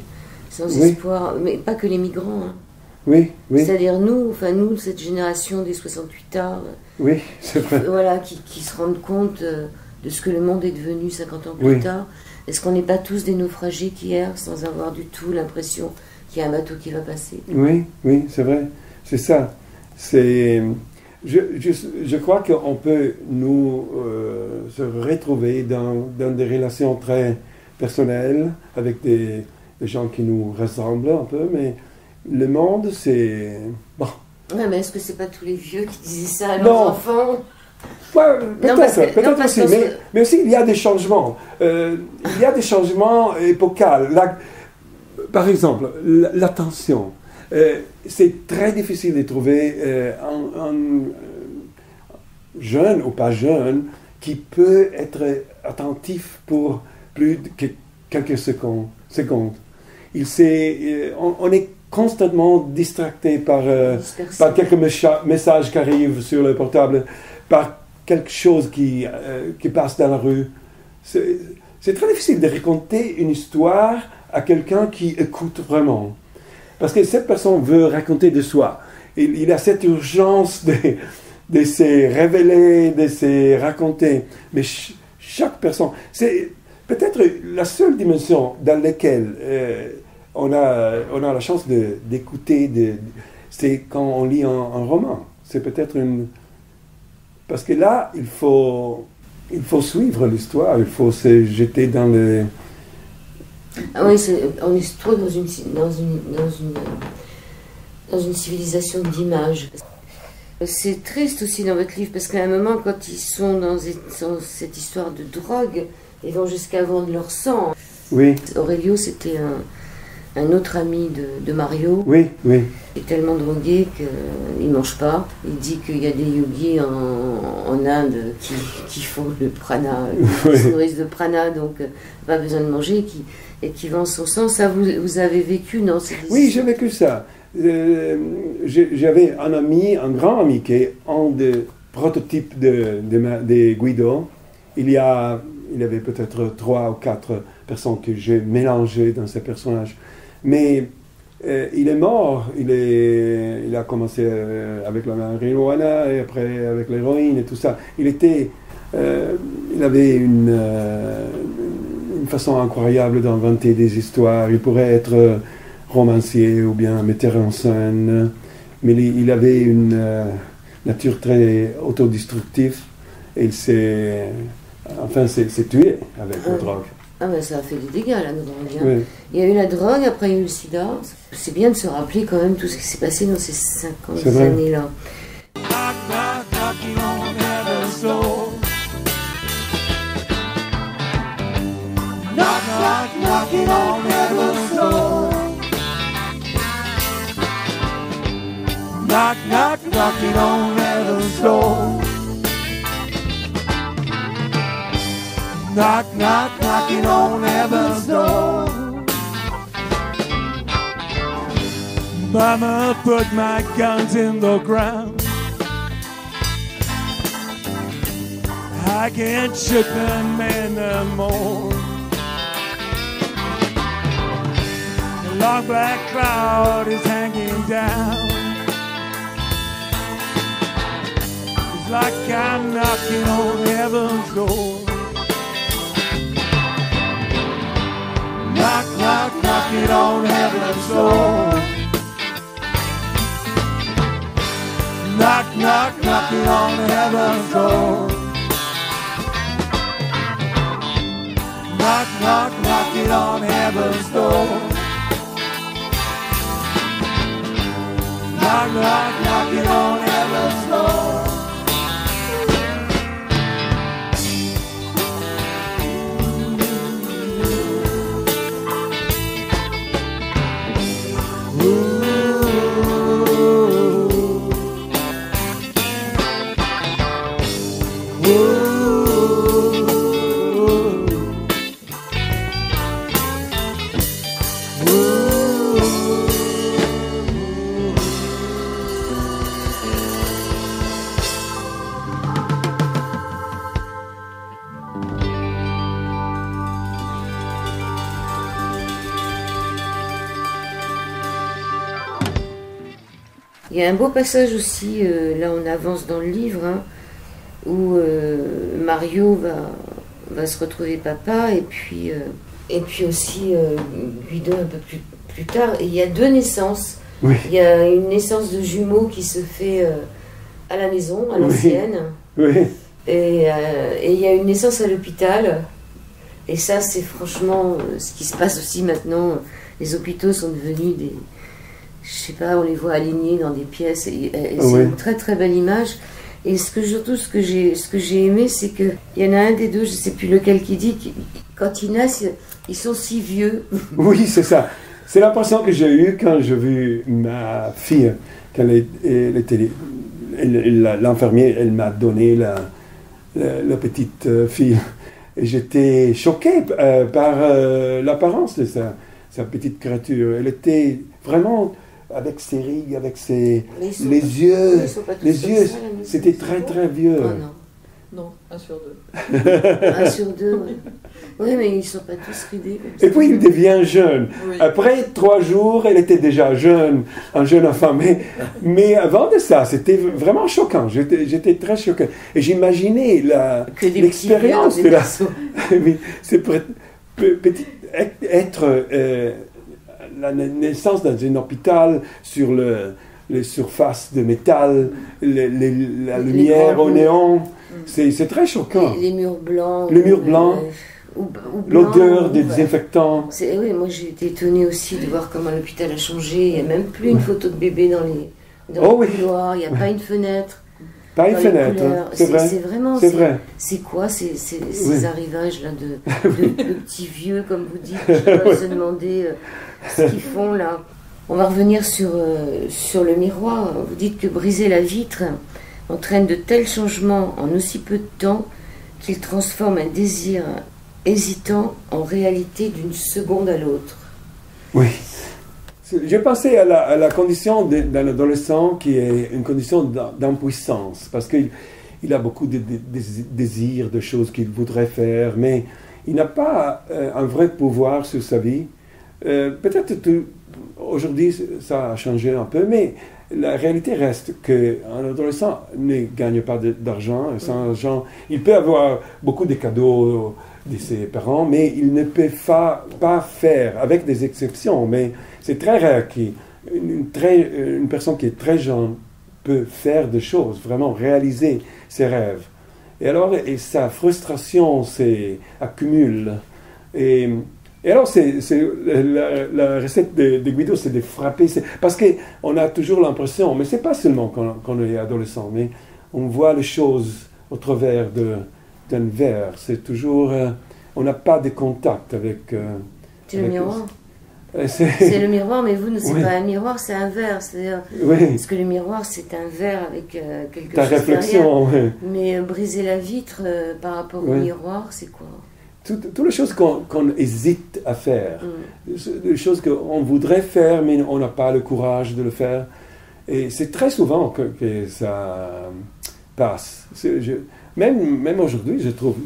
sans espoir? Mais pas que les migrants. Hein. Oui. C'est-à-dire nous, cette génération des 68ards. Oui, c'est vrai. Voilà, qui se rendent compte de ce que le monde est devenu 50 ans plus tard. Est-ce qu'on n'est pas tous des naufragés qui errent sans avoir du tout l'impression qu'il y a un bateau qui va passer? Oui, c'est vrai. C'est ça. Je crois qu'on peut nous se retrouver dans des relations très personnelles avec des gens qui nous ressemblent un peu, mais le monde, c'est... Bon. Ouais, mais est-ce que c'est pas tous les vieux qui disaient ça à leurs enfants? Ouais, peut-être aussi, mais aussi il y a des changements. Il y a des changements épocaux. Par exemple, l'attention. C'est très difficile de trouver un jeune ou pas jeune qui peut être attentif pour plus de quelques secondes. On est constamment distracté par quelques messages qui arrivent sur le portable, par quelque chose qui passe dans la rue. C'est très difficile de raconter une histoire à quelqu'un qui écoute vraiment. Parce que cette personne veut raconter de soi. Il a cette urgence de se révéler, de se raconter. Mais chaque personne... C'est peut-être la seule dimension dans laquelle on a la chance d'écouter. C'est quand on lit un roman. C'est peut-être une... Parce que là, il faut suivre l'histoire. Il faut se jeter dans le... Ah oui, on est trop dans une civilisation d'images. C'est triste aussi dans votre livre, parce qu'à un moment, quand ils sont dans cette histoire de drogue, ils vont jusqu'à vendre leur sang. Oui. Aurelio, c'était un autre ami de Mario. Oui. Il est tellement drogué qu'il ne mange pas. Il dit qu'il y a des yogis en Inde qui font le prana, qui se nourrissent de prana, donc pas besoin de manger, et qui vendent son sang. Ça, vous avez vécu, non? Oui, j'ai vécu ça. J'avais un ami, un grand ami, qui est un des prototypes de Guido. Il y avait peut-être 3 ou 4 personnes que j'ai mélangées dans ces personnages. Mais il est mort. Il a commencé avec la marijuana et après avec l'héroïne et tout ça. Il avait une façon incroyable d'inventer des histoires. Il pourrait être romancier ou bien metteur en scène, mais il avait une nature très autodestructive et il s'est tué avec la drogue. Ah ben ça a fait des dégâts la drogue. Hein. Oui. Il y a eu la drogue, après il y a eu le sida. C'est bien de se rappeler quand même tout ce qui s'est passé dans ces 50 années-là. knocking on heaven's door. Knock, knock, knocking on heaven's door. Knock, knock, knocking on heaven's door. Knock, knock, knocking on heaven's door. Mama put my guns in the ground. I can't shoot them anymore. The long black cloud is hanging down. It's like I'm knocking on heaven's door. Knock, knock, knocking on heaven's door. Knock, knock, knocking on heaven's door. Knock, knock, knocking on heaven's door. Knock, knock, knocking on heaven's door. Il y a un beau passage aussi, là on avance dans le livre, hein, où Mario va se retrouver papa, et puis aussi Guido un peu plus tard. Et il y a deux naissances. Oui. Il y a une naissance de jumeaux qui se fait à la maison, à l'ancienne. Oui. Et il y a une naissance à l'hôpital. Et ça, c'est franchement ce qui se passe aussi maintenant. Les hôpitaux sont devenus des... Je sais pas, on les voit alignés dans des pièces. Et c'est une très très belle image. Et surtout, ce que j'ai aimé, c'est qu'il y en a un des deux, je sais plus lequel, qui dit que quand ils naissent, ils sont si vieux. Oui, c'est ça. C'est l'impression que j'ai eue quand j'ai vu ma fille, quand l'infirmière, elle m'a donné la petite fille. Et j'étais choqué par l'apparence de sa petite créature. Elle était vraiment avec ses rigues, avec les yeux. C'était très très vieux. Oh non. Non, 1 sur 2. 1 sur 2, oui. Oui, mais ils ne sont pas tous ridés. Et puis il devient jeune. Oui. Après 3 jours, elle était déjà jeune, un jeune enfant. Mais avant de ça, c'était vraiment choquant. J'étais très choqué. Et j'imaginais l'expérience de la... C'est être la naissance dans un hôpital sur les surfaces de métal, la lumière au néon. C'est très choquant. Les murs blancs. Les murs blancs. L'odeur des désinfectants. Oui, moi j'ai été étonnée aussi de voir comment l'hôpital a changé. Il n'y a même plus une photo de bébé dans les couloirs. Il n'y a pas une fenêtre. Pas une fenêtre, c'est vrai. C'est vraiment. C'est vrai. C'est quoi ces arrivages-là de petits vieux, comme vous dites, qui peuvent se demander ce qu'ils font là. On va revenir sur le miroir. Vous dites que briser la vitre entraîne de tels changements en aussi peu de temps qu'il transforme un désir hésitant en réalité d'une seconde à l'autre. Oui. J'ai pensé à la condition d'un adolescent qui est une condition d'impuissance, parce qu'il a beaucoup de désirs, de choses qu'il voudrait faire, mais il n'a pas un vrai pouvoir sur sa vie. Peut-être aujourd'hui ça a changé un peu, mais la réalité reste qu'un adolescent ne gagne pas d'argent. Sans argent, il peut avoir beaucoup de cadeaux de ses parents, mais il ne peut pas faire, avec des exceptions, mais c'est très rare qu'une personne qui est très jeune peut faire des choses, vraiment réaliser ses rêves. Et alors, sa frustration s'accumule. Et alors, la recette de Guido, c'est de frapper. Parce qu'on a toujours l'impression, mais ce n'est pas seulement quand on est adolescent, mais on voit les choses au travers d'un verre. C'est toujours... on n'a pas de contact avec... c'est le miroir. C'est C'est le miroir, mais vous, c'est Oui. pas un miroir, c'est un verre. C'est-à-dire, oui, parce que le miroir, c'est un verre avec quelque ta chose derrière. réflexion. Oui. Mais briser la vitre par rapport au Oui. miroir, c'est quoi? Toutes les choses qu'on hésite à faire, Mm. les choses qu'on voudrait faire, mais on n'a pas le courage de le faire. Et c'est très souvent que ça passe. Même aujourd'hui, je trouve,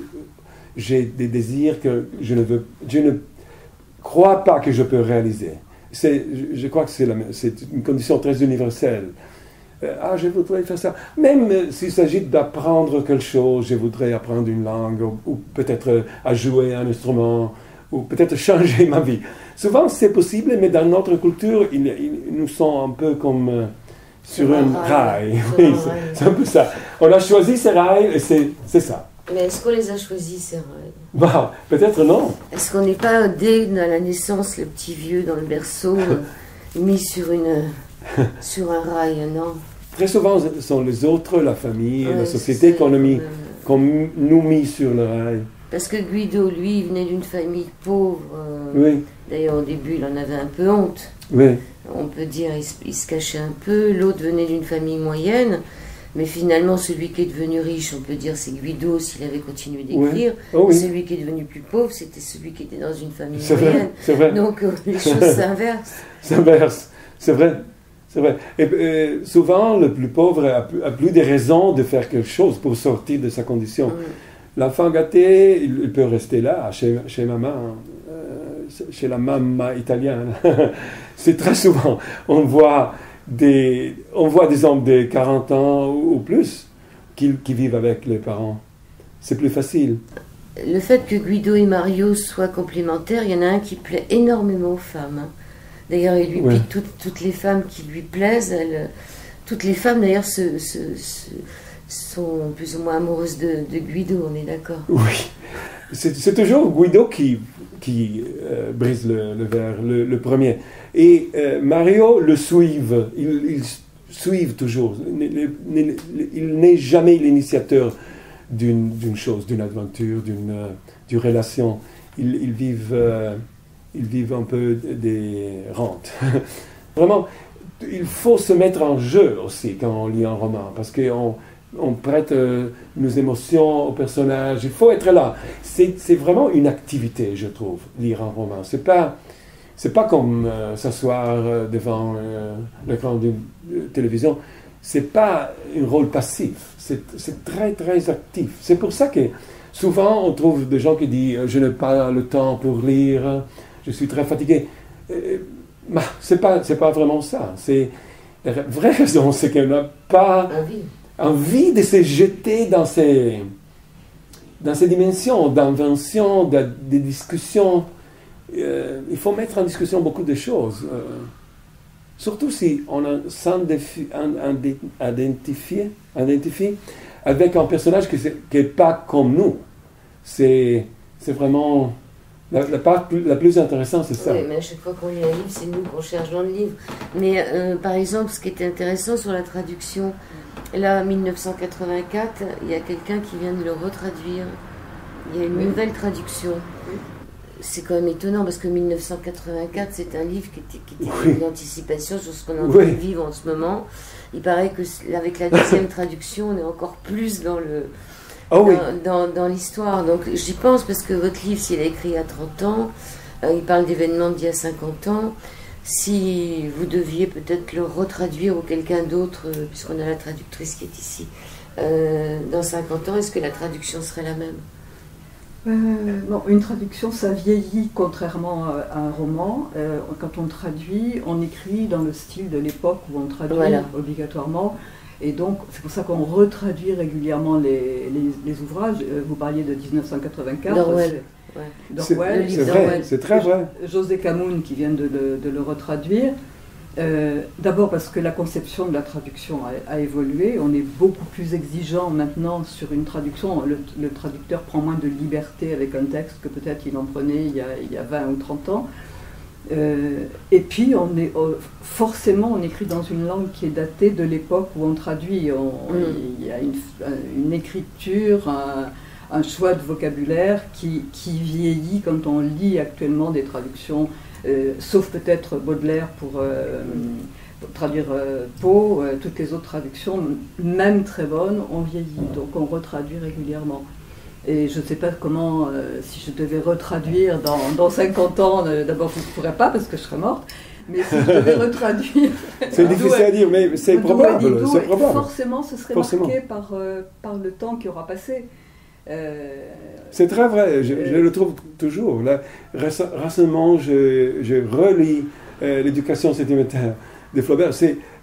j'ai des désirs que je ne crois pas que je peux réaliser. Je crois que c'est une condition très universelle. Je voudrais faire ça. Même s'il s'agit d'apprendre quelque chose, je voudrais apprendre une langue, ou peut-être à jouer un instrument, ou peut-être changer ma vie. Souvent, c'est possible, mais dans notre culture, nous sommes un peu comme sur un rail. Sur Oui, un rail. c'est un peu ça. On a choisi ces rails, et c'est ça. Mais est-ce qu'on les a choisis, ces rails? Bah, peut-être non. Est-ce qu'on n'est pas, dès la naissance, le petit vieux dans le berceau, mis sur un rail, non? Très souvent, ce sont les autres, la famille, Ouais, la société c'est qu'on nous mis sur le rail. Parce que Guido, lui, il venait d'une famille pauvre. Oui, D'ailleurs, au début, il en avait un peu honte. oui, On peut dire, il se cachait un peu. L'autre venait d'une famille moyenne. Mais finalement, celui qui est devenu riche, on peut dire, c'est Guido, s'il avait continué d'écrire. Oh oui. Celui qui est devenu plus pauvre, c'était celui qui était dans une famille C'est moyenne. vrai, c'est vrai. Donc, les choses s'inversent. S'inverse. C'est vrai. C'est vrai. Et souvent, le plus pauvre a plus de raisons de faire quelque chose pour sortir de sa condition. L'enfant gâté, il peut rester là, chez maman, chez la mamma italienne. C'est très souvent. On voit des hommes de 40 ans ou plus qui vivent avec les parents. C'est plus facile. Le fait que Guido et Mario soient complémentaires, il y en a un qui plaît énormément aux femmes. Hein. D'ailleurs, il lui Ouais. pique toutes les femmes qui lui plaisent. Toutes les femmes, d'ailleurs, sont plus ou moins amoureuses de Guido, on est d'accord. Oui. C'est toujours Guido qui brise le verre, le premier. Et Mario le suive. Il suive toujours. Il n'est jamais l'initiateur d'une chose, d'une aventure, d'une relation. Ils vivent un peu des rentes. Vraiment, il faut se mettre en jeu aussi quand on lit un roman, parce qu'on prête nos émotions au personnage. Il faut être là. C'est vraiment une activité, je trouve, lire un roman. C'est pas comme s'asseoir devant l'écran d'une télévision. C'est pas un rôle passif. C'est très, très actif. C'est pour ça que souvent, on trouve des gens qui disent « Je n'ai pas le temps pour lire, je suis très fatigué ». C'est pas vraiment ça. La vraie raison, c'est qu'on n'a pas envie de se jeter dans ces dimensions d'invention, de discussion. Il faut mettre en discussion beaucoup de choses. Surtout si on s'identifie avec un personnage qui n'est pas comme nous. C'est vraiment... La part la plus intéressante, c'est ça. Oui, mais à chaque fois qu'on lit un livre, c'est nous qu'on cherche dans le livre. Mais par exemple, ce qui était intéressant sur la traduction, là, 1984, il y a quelqu'un qui vient de le retraduire. Il y a une nouvelle traduction. C'est quand même étonnant parce que 1984, c'est un livre qui était une anticipation sur ce qu'on est en train de vivre en ce moment. Il paraît que avec la deuxième traduction, on est encore plus dans le... dans l'histoire. Donc j'y pense parce que votre livre, s'il est écrit il y a 30 ans, il parle d'événements d'il y a 50 ans. Si vous deviez peut-être le retraduire ou quelqu'un d'autre, puisqu'on a la traductrice qui est ici, dans 50 ans, est-ce que la traduction serait la même? Non, une traduction, ça vieillit contrairement à un roman. Quand on traduit, on écrit dans le style de l'époque où on traduit obligatoirement. Et donc, c'est pour ça qu'on retraduit régulièrement les ouvrages. Vous parliez de 1984. D'Orwell. C'est vrai, c'est très vrai. José Camoun qui vient de le retraduire. D'abord parce que la conception de la traduction a évolué. On est beaucoup plus exigeant maintenant sur une traduction. Le traducteur prend moins de liberté avec un texte que peut-être il en prenait il y a 20 ou 30 ans. Et puis, forcément, on écrit dans une langue qui est datée de l'époque où on traduit. Il y a une écriture, un choix de vocabulaire qui vieillit quand on lit actuellement des traductions, sauf peut-être Baudelaire pour traduire Poe. Toutes les autres traductions, même très bonnes, ont vieilli. Donc on retraduit régulièrement. Et je ne sais pas comment, si je devais retraduire dans 50 ans, d'abord je ne pourrais pas parce que je serais morte, mais si je devais retraduire... C'est difficile à dire, mais c'est probable. Forcément, ce serait marqué par le temps qui aura passé. C'est très vrai, je le trouve toujours. Là, récemment, je relis l'éducation sentimentale de Flaubert.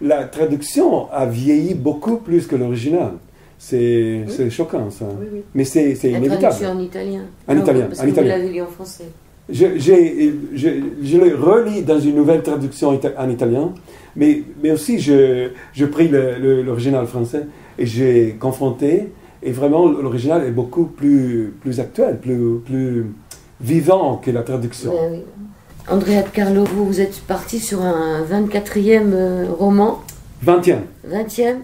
La traduction a vieilli beaucoup plus que l'original. C'est choquant, ça. Oui. Mais c'est inévitable. La traduction en italien. En italien. Parce que vous l'avez lu en français. Je le relis dans une nouvelle traduction en italien, mais aussi je pris l'original français et j'ai confronté, et vraiment l'original est beaucoup plus actuel, plus vivant que la traduction. Oui. Andrea de Carlo, vous êtes parti sur un 24e roman. 20e. 20e.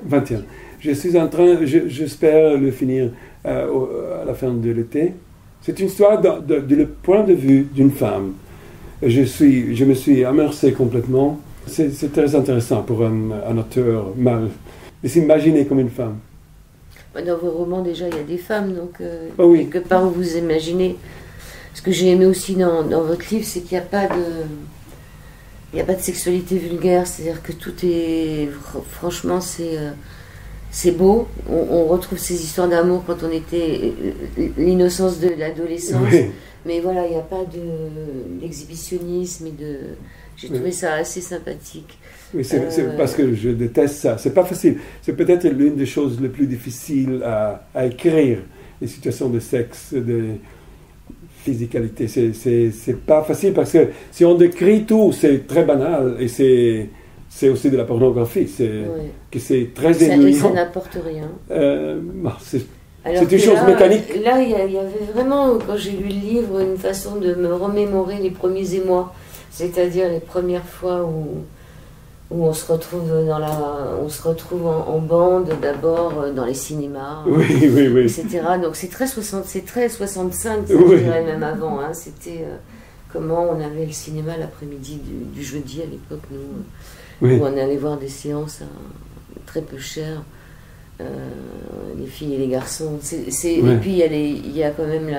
Je suis en train, j'espère le finir à la fin de l'été. C'est une histoire du point de vue d'une femme. Je me suis immersé complètement. C'est très intéressant pour un auteur mâle de s'imaginer comme une femme. Dans vos romans, déjà, il y a des femmes, donc oui. quelque part où vous imaginez. Ce que j'ai aimé aussi dans votre livre, c'est qu'il n'y a pas de sexualité vulgaire. C'est-à-dire que tout est... Franchement, c'est beau. On retrouve ces histoires d'amour quand on était l'innocence de l'adolescence. Oui. Mais voilà, il n'y a pas d'exhibitionnisme. J'ai trouvé ça assez sympathique. Oui, c'est parce que je déteste ça. C'est pas facile. C'est peut-être l'une des choses les plus difficiles à écrire. Les situations de sexe, de physicalité. C'est pas facile parce que si on décrit tout, c'est très banal et c'est aussi de la pornographie, c'est très ennuyant. Ça n'apporte rien. C'est une chose mécanique. Là, il y avait vraiment, quand j'ai lu le livre, une façon de me remémorer les premiers émois, c'est-à-dire les premières fois où on se retrouve en bande d'abord dans les cinémas, etc. Donc c'est très 65, je dirais même avant. Hein. C'était comment on avait le cinéma l'après-midi du jeudi à l'époque, nous. Où on allait voir des séances très peu chères, les filles et les garçons. Et puis il y a quand même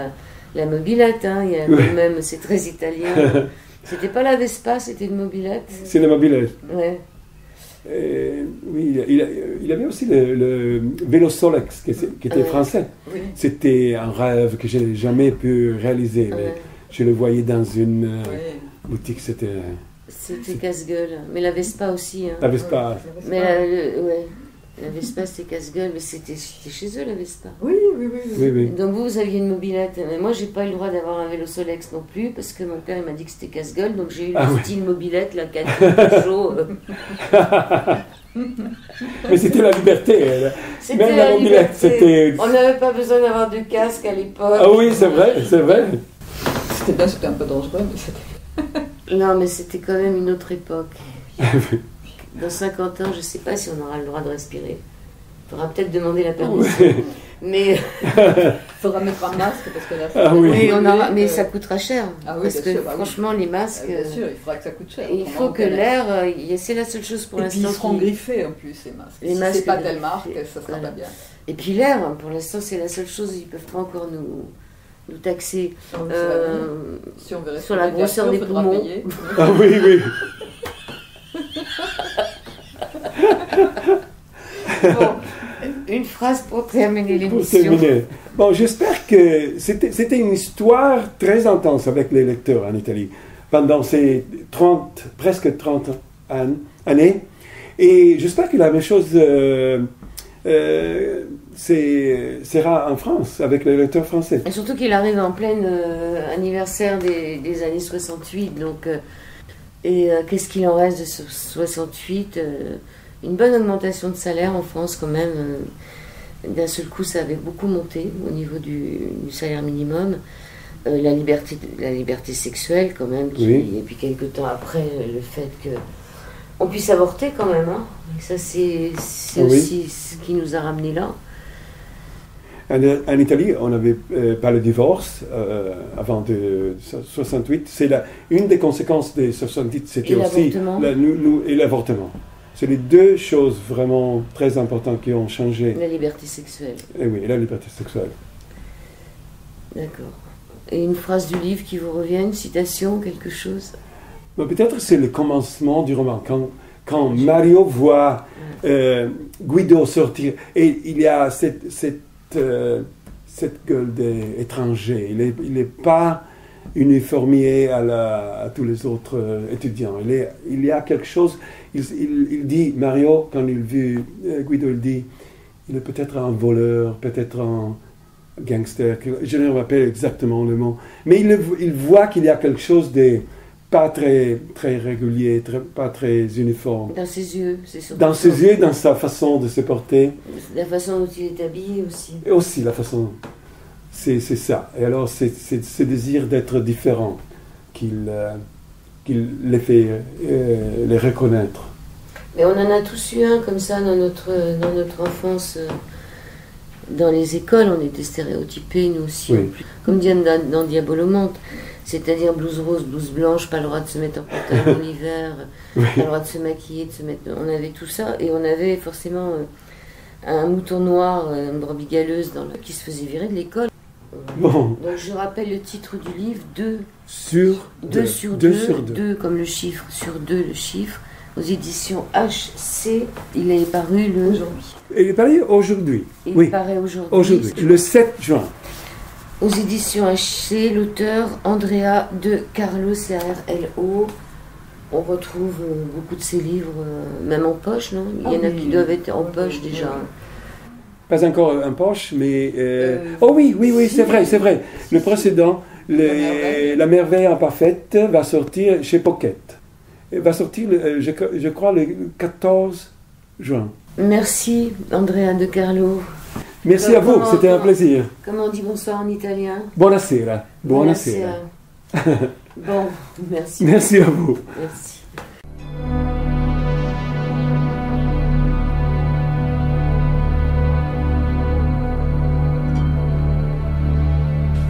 la mobilette, hein, il y a quand même, c'est très italien. C'était pas la Vespa, c'était une mobilette. C'est la mobilette. Ouais. Oui, il avait aussi le vélo Solex qui était français. Oui. C'était un rêve que je n'ai jamais pu réaliser, mais je le voyais dans une boutique, c'était casse-gueule, mais la Vespa aussi. Hein. La Vespa. Mais la Vespa c'était casse-gueule, mais c'était chez eux la Vespa. Oui. Donc vous aviez une mobilette, mais moi j'ai pas eu le droit d'avoir un vélo Solex non plus, parce que mon père il m'a dit que c'était casse-gueule, donc j'ai eu le style mobilette, la 4 Peugeot. Mais c'était la liberté. C'était même la mobilette, liberté. On n'avait pas besoin d'avoir de casque à l'époque. Ah oui, c'est vrai. C'était bien, c'était un peu dangereux, mais c'était... Non, mais c'était quand même une autre époque. Dans 50 ans, je ne sais pas si on aura le droit de respirer. Il faudra peut-être demander la permission. Mais il faudra mettre un masque parce que là, on aura, mais ça coûtera cher. Parce que franchement, les masques. Bien sûr, il faudra que ça coûte cher. Il faut que l'air, c'est la seule chose pour l'instant. Et puis ils seront griffés en plus, ces masques. Si c'est pas telle marque, ça sera pas bien. Et puis l'air, pour l'instant, c'est la seule chose. Ils ne peuvent pas encore nous taxer si on veut sur la grosseur des poumons. Ah oui. Bon, une phrase pour terminer l'émission. Bon, j'espère que c'était une histoire très intense avec les lecteurs en Italie pendant ces presque 30 années. Et j'espère que la même chose sera en France avec les lecteurs français. Et surtout qu'il arrive en plein anniversaire des années 68. Donc, qu'est-ce qu'il en reste de 68 Une bonne augmentation de salaire en France quand même. D'un seul coup, ça avait beaucoup monté au niveau du salaire minimum. la liberté sexuelle quand même, et puis quelque temps après, le fait que on puisse avorter quand même. Hein. Et ça, c'est aussi ce qui nous a ramenés là. En Italie, on n'avait pas le divorce avant de 68. C'est une des conséquences des 68, c'était aussi l'avortement. C'est les deux choses vraiment très importantes qui ont changé. La liberté sexuelle. Et oui, la liberté sexuelle. D'accord. Et une phrase du livre qui vous revient, une citation, quelque chose? Peut-être c'est le commencement du roman, quand Mario voit Guido sortir, et il y a cette gueule d'étranger. Il n'est pas uniformié à tous les autres étudiants. Il y a quelque chose, il dit, Mario, quand il vit Guido, il dit, il est peut-être un voleur, peut-être un gangster, je ne me rappelle exactement le mot, mais il voit qu'il y a quelque chose de pas très, très régulier, pas très uniforme. Dans ses yeux, c'est sûr. Dans ses yeux, dans sa façon de se porter. La façon dont il est habillé aussi. Et aussi la façon, c'est ça. Et alors c'est ce désir d'être différent qu'il les fait les reconnaître. Mais on en a tous eu un comme ça dans notre enfance. Dans les écoles, on était stéréotypés, nous aussi. Oui. Comme dit dans Diabolomante. C'est-à-dire blouse rose, blouse blanche, pas le droit de se mettre en pantalon l'hiver, pas le droit de se maquiller, de se mettre... On avait tout ça, et on avait forcément un mouton noir, une brebis galeuse qui se faisait virer de l'école. Bon. Donc je rappelle le titre du livre, 2 sur 2, comme le chiffre, sur 2 le chiffre, aux éditions HC. Il est paru aujourd'hui. Il est paru aujourd'hui. Il paraît aujourd'hui. Aujourd'hui, le 7 juin. Aux éditions HC, l'auteur Andrea de Carlo, CRLO. On retrouve beaucoup de ses livres, même en poche, non? Il y en a qui doivent être en poche déjà. Pas encore en poche, mais... Oh oui, c'est vrai. Le précédent, La merveille imparfaite, va sortir chez Pocket. Il va sortir, je crois, le 14 juin. Merci, Andrea de Carlo. Merci à vous, c'était un plaisir. Comment on dit bonsoir en italien? Buonasera. Buonasera. Bon, merci. Merci à vous. Merci.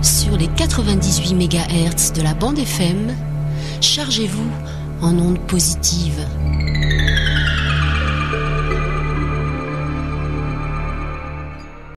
Sur les 98 MHz de la bande FM, chargez-vous en ondes positives.